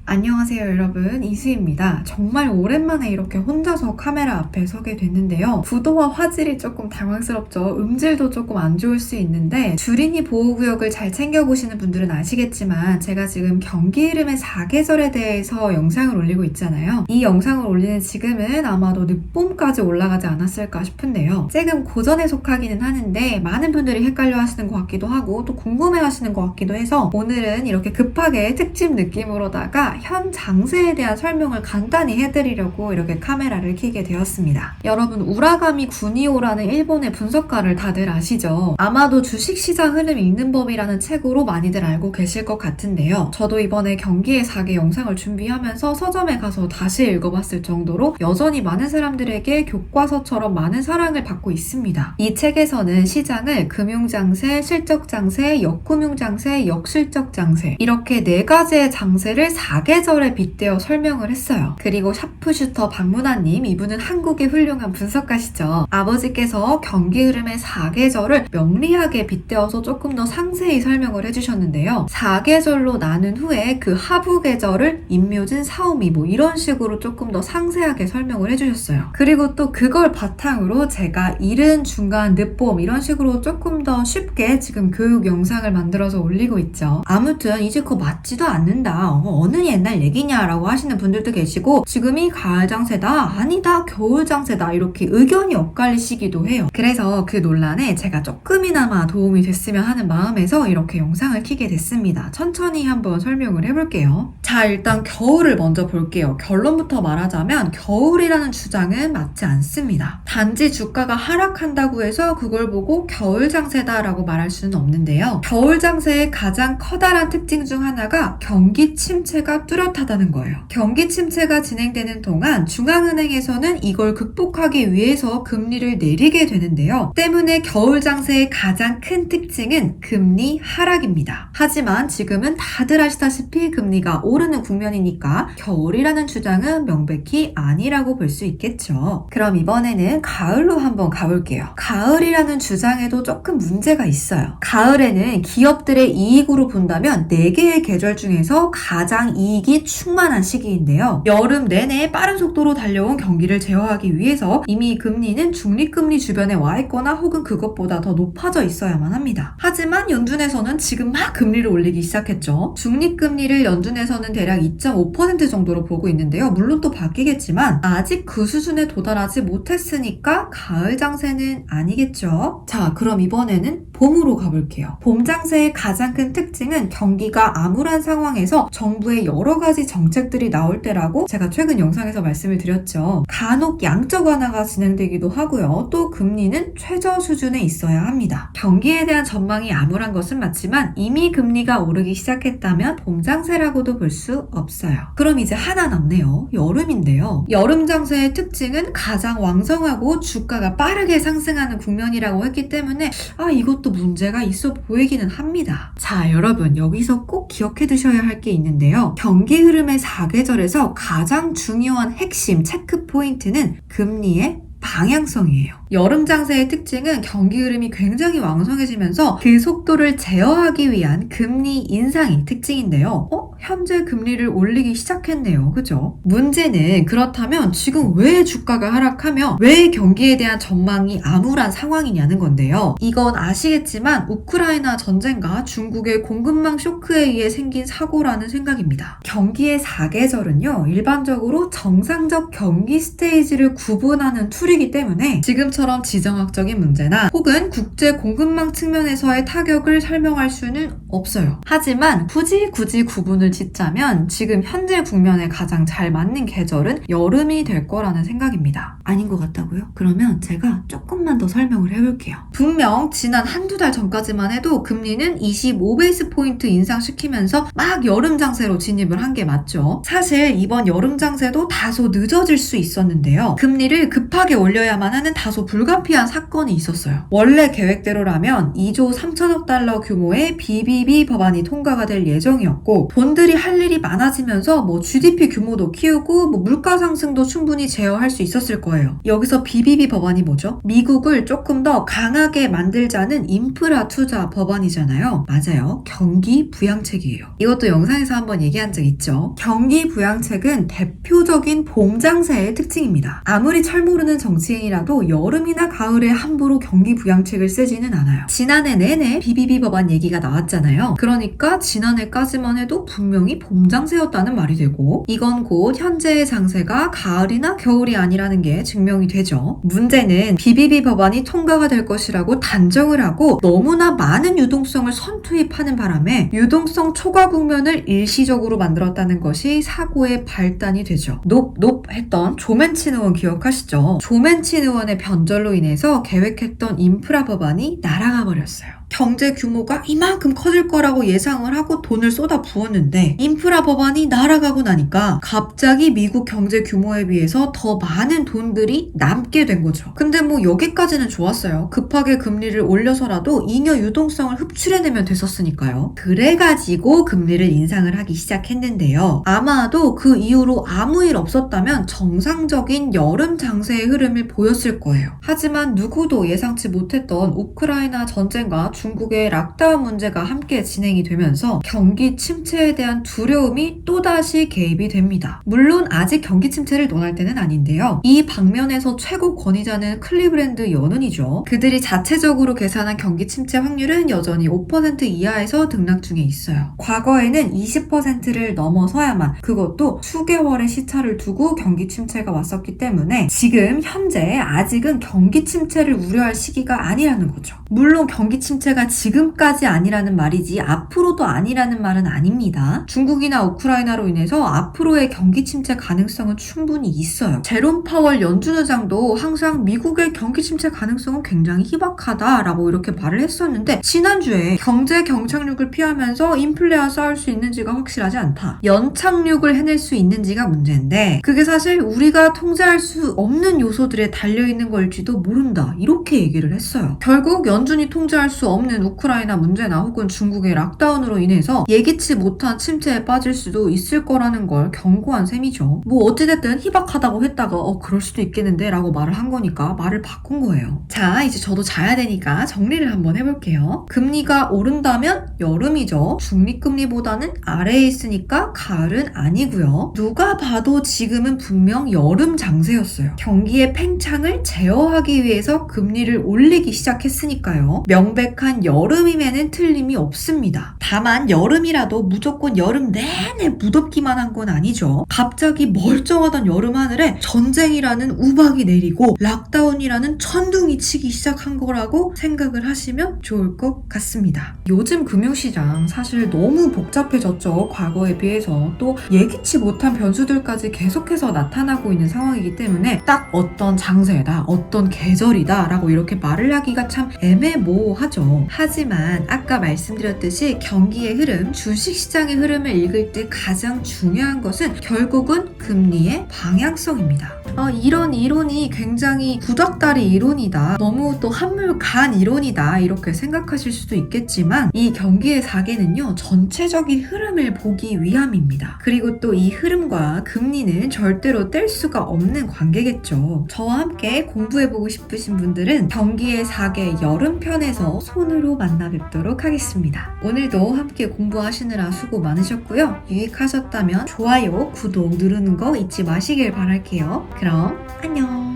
안녕하세요 여러분, 이수입니다. 정말 오랜만에 이렇게 혼자서 카메라 앞에 서게 됐는데요. 구도와 화질이 조금 당황스럽죠. 음질도 조금 안 좋을 수 있는데 주린이 보호구역을 잘 챙겨보시는 분들은 아시겠지만 제가 지금 경기 이름의 4계절에 대해서 영상을 올리고 있잖아요. 이 영상을 올리는 지금은 아마도 늦봄까지 올라가지 않았을까 싶은데요. 조금 고전에 속하기는 하는데 많은 분들이 헷갈려 하시는 것 같기도 하고 또 궁금해 하시는 것 같기도 해서 오늘은 이렇게 급하게 특집 느낌으로다가 현 장세에 대한 설명을 간단히 해드리려고 이렇게 카메라를 켜게 되었습니다. 여러분, 우라가미 구니오라는 일본의 분석가를 다들 아시죠? 아마도 주식시장 흐름 읽는 법이라는 책으로 많이들 알고 계실 것 같은데요. 저도 이번에 경기의 4개 영상을 준비하면서 서점에 가서 다시 읽어봤을 정도로 여전히 많은 사람들에게 교과서처럼 많은 사랑을 받고 있습니다. 이 책에서는 시장을 금융장세, 실적장세, 역금융장세, 역실적장세 이렇게 4가지의 장세를 4계절에 빗대어 설명을 했어요. 그리고 샤프슈터 박문아님, 이분은 한국의 훌륭한 분석가시죠. 아버지께서 경기 흐름의 4계절을 명리하게 빗대어서 조금 더 상세히 설명을 해주셨는데요. 4계절로 나눈 후에 그 하부 계절을 임묘진, 사오미 이런 식으로 조금 더 상세하게 설명을 해주셨어요. 그리고 또 그걸 바탕으로 제가 이른, 중간, 늦봄 이런 식으로 조금 더 쉽게 지금 교육 영상을 만들어서 올리고 있죠. 아무튼 이제 그거 맞지도 않는다. 어느 옛날 얘기냐라고 하시는 분들도 계시고 지금이 가을 장세다, 아니다 겨울 장세다 이렇게 의견이 엇갈리시기도 해요. 그래서 그 논란에 제가 조금이나마 도움이 됐으면 하는 마음에서 이렇게 영상을 켜게 됐습니다. 천천히 한번 설명을 해볼게요. 자, 일단 겨울을 먼저 볼게요. 결론부터 말하자면 겨울이라는 주장은 맞지 않습니다. 단지 주가가 하락한다고 해서 그걸 보고 겨울 장세다라고 말할 수는 없는데요. 겨울 장세의 가장 커다란 특징 중 하나가 경기 침체가 뚜렷하다는 거예요. 경기 침체가 진행되는 동안 중앙은행에서는 이걸 극복하기 위해서 금리를 내리게 되는데요. 때문에 겨울 장세의 가장 큰 특징은 금리 하락입니다. 하지만 지금은 다들 아시다시피 금리가 오르는 국면이니까 겨울이라는 주장은 명백히 아니라고 볼 수 있겠죠. 그럼 이번에는 가을로 한번 가볼게요. 가을이라는 주장에도 조금 문제가 있어요. 가을에는 기업들의 이익으로 본다면 4개의 계절 중에서 가장 이익이 충만한 시기인데요. 여름 내내 빠른 속도로 달려온 경기를 제어하기 위해서 이미 금리는 중립금리 주변에 와 있거나 혹은 그것보다 더 높아져 있어야만 합니다. 하지만 연준에서는 지금 막 금리를 올리기 시작했죠. 중립금리를 연준에서는 대략 2.5% 정도로 보고 있는데요. 물론 또 바뀌겠지만 아직 그 수준에 도달하지 못했으니까 가을 장세는 아니겠죠. 자, 그럼 이번에는 봄으로 가볼게요. 봄 장세의 가장 큰 특징은 경기가 암울한 상황에서 정부의 여러 가지 정책들이 나올 때라고 제가 최근 영상에서 말씀을 드렸죠. 간혹 양적 완화가 진행되기도 하고요. 또 금리는 최저 수준에 있어야 합니다. 경기에 대한 전망이 암울한 것은 맞지만 이미 금리가 오르기 시작했다면 봄 장세라고도 볼 수 없어요. 그럼 이제 하나 남네요. 여름인데요. 여름 장세의 특징은 가장 왕성하고 주가가 빠르게 상승하는 국면이라고 했기 때문에 이것도 문제가 있어 보이기는 합니다. 자, 여러분, 여기서 꼭 기억해 두셔야 할 게 있는데요. 경기 흐름의 4계절에서 가장 중요한 핵심 체크 포인트는 금리의 방향성이에요. 여름 장세의 특징은 경기 흐름이 굉장히 왕성해지면서 그 속도를 제어하기 위한 금리 인상이 특징인데요. 현재 금리를 올리기 시작했네요. 그죠? 문제는 그렇다면 지금 왜 주가가 하락하며 왜 경기에 대한 전망이 암울한 상황이냐는 건데요. 이건 아시겠지만 우크라이나 전쟁과 중국의 공급망 쇼크에 의해 생긴 사고라는 생각입니다. 경기의 4계절은요. 일반적으로 정상적 경기 스테이지를 구분하는 툴이기 때문에 지금처럼 지정학적인 문제나 혹은 국제 공급망 측면에서의 타격을 설명할 수는 없어요. 하지만 굳이 구분을 짓자면 지금 현재 국면에 가장 잘 맞는 계절은 여름이 될 거라는 생각입니다. 아닌 것 같다고요? 그러면 제가 조금만 더 설명을 해볼게요. 분명 지난 한두 달 전까지만 해도 금리는 25베이스 포인트 인상시키면서 막 여름 장세로 진입을 한 게 맞죠. 사실 이번 여름 장세도 다소 늦어질 수 있었는데요. 금리를 급하게 올려야만 하는 다소 불가피한 사건이 있었어요. 원래 계획대로라면 2조 3천억 달러 규모의 BBB 법안이 통과가 될 예정이었고 돈들이 할 일이 많아지면서 GDP 규모도 키우고 물가 상승도 충분히 제어할 수 있었을 거예요. 여기서 BBB 법안이 뭐죠? 미국을 조금 더 강하게 만들자는 인프라 투자 법안이잖아요. 맞아요. 경기 부양책이에요. 이것도 영상에서 한번 얘기한 적 있죠. 경기 부양책은 대표적인 봄장세의 특징입니다. 아무리 잘 모르는 정치인이라도 여름이나 가을에 함부로 경기 부양책을 쓰지는 않아요. 지난해 내내 BBB 법안 얘기가 나왔잖아요. 그러니까 지난해까지만 해도 분명히 봄장세였다는 말이 되고 이건 곧 현재의 장세가 가을이나 겨울이 아니라는 게 증명이 되죠. 문제는 BBB 법안이 통과가 될 것이라고 단정을 하고 너무나 많은 유동성을 선투입하는 바람에 유동성 초과 국면을 일시적으로 만들었다는 것이 사고의 발단이 되죠. 높 했던 조맨친 의원 기억하시죠? 조맨친 의원의 변절로 인해서 계획했던 인프라 법안이 날아가 버렸어요. 경제 규모가 이만큼 커질 거라고 예상을 하고 돈을 쏟아 부었는데 인프라 법안이 날아가고 나니까 갑자기 미국 경제 규모에 비해서 더 많은 돈들이 남게 된 거죠. 근데 여기까지는 좋았어요. 급하게 금리를 올려서라도 잉여 유동성을 흡출해내면 됐었으니까요. 그래가지고 금리를 인상을 하기 시작했는데요. 아마도 그 이후로 아무 일 없었다면 정상적인 여름 장세의 흐름을 보였을 거예요. 하지만 누구도 예상치 못했던 우크라이나 전쟁과 중국의 락다운 문제가 함께 진행이 되면서 경기 침체에 대한 두려움이 또다시 개입이 됩니다. 물론 아직 경기 침체를 논할 때는 아닌데요. 이 방면에서 최고 권위자는 클리브랜드 연은이죠. 그들이 자체적으로 계산한 경기 침체 확률은 여전히 5% 이하에서 등락 중에 있어요. 과거에는 20%를 넘어서야만, 그것도 수개월의 시차를 두고 경기 침체가 왔었기 때문에 지금 현재 아직은 경기 침체를 우려할 시기가 아니라는 거죠. 물론 경기 침체가 지금까지 아니라는 말이지 앞으로도 아니라는 말은 아닙니다. 중국이나 우크라이나로 인해서 앞으로의 경기 침체 가능성은 충분히 있어요. 제롬 파월 연준 의장도 항상 미국의 경기 침체 가능성은 굉장히 희박하다라고 이렇게 말을 했었는데 지난주에 경제 경착륙을 피하면서 인플레와 싸울 수 있는지가 확실하지 않다. 연착륙을 해낼 수 있는지가 문제인데 그게 사실 우리가 통제할 수 없는 요소들에 달려있는 걸지도 모른다. 이렇게 얘기를 했어요. 결국 연준이 통제할 수 없는 우크라이나 문제나 혹은 중국의 락다운으로 인해서 예기치 못한 침체에 빠질 수도 있을 거라는 걸 경고한 셈이죠. 어찌됐든 희박하다고 했다가 그럴 수도 있겠는데 라고 말을 한 거니까 말을 바꾼 거예요. 자, 이제 저도 자야 되니까 정리를 한번 해볼게요. 금리가 오른다면 여름이죠. 중립금리보다는 아래에 있으니까 가을은 아니고요. 누가 봐도 지금은 분명 여름 장세였어요. 경기의 팽창을 제어하기 위해서 금리를 올리기 시작했으니까요. 명백한 여름임에는 틀림이 없습니다. 다만 여름이라도 무조건 여름 내내 무덥기만 한 건 아니죠. 갑자기 멀쩡하던 여름 하늘에 전쟁이라는 우박이 내리고 락다운이라는 천둥이 치기 시작한 거라고 생각을 하시면 좋을 것 같습니다. 요즘 금융시장 사실 너무 복잡해졌죠. 과거에 비해서 또 예기치 못한 변수들까지 계속해서 나타나고 있는 상황이기 때문에 딱 어떤 장세다, 어떤 계절이다 라고 이렇게 말을 하기가 참 애매모호하죠. 하지만 아까 말씀드렸듯이 경기의 흐름, 주식시장의 흐름을 읽을 때 가장 중요한 것은 결국은 금리의 방향성입니다. 이런 이론이 굉장히 구닥다리 이론이다. 너무 또 한물 간 이론이다. 이렇게 생각하실 수도 있겠지만 이 경기의 사계는요. 전체적인 흐름을 보기 위함입니다. 그리고 또 이 흐름과 금리는 절대로 뗄 수가 없는 관계겠죠. 저와 함께 공부해보고 싶으신 분들은 경기의 사계 여름편에서 손으로 만나 뵙도록 하겠습니다. 오늘도 함께 공부하시느라 수고 많으셨고요. 유익하셨다면 좋아요, 구독 누르는 거 잊지 마시길 바랄게요. 그럼 안녕.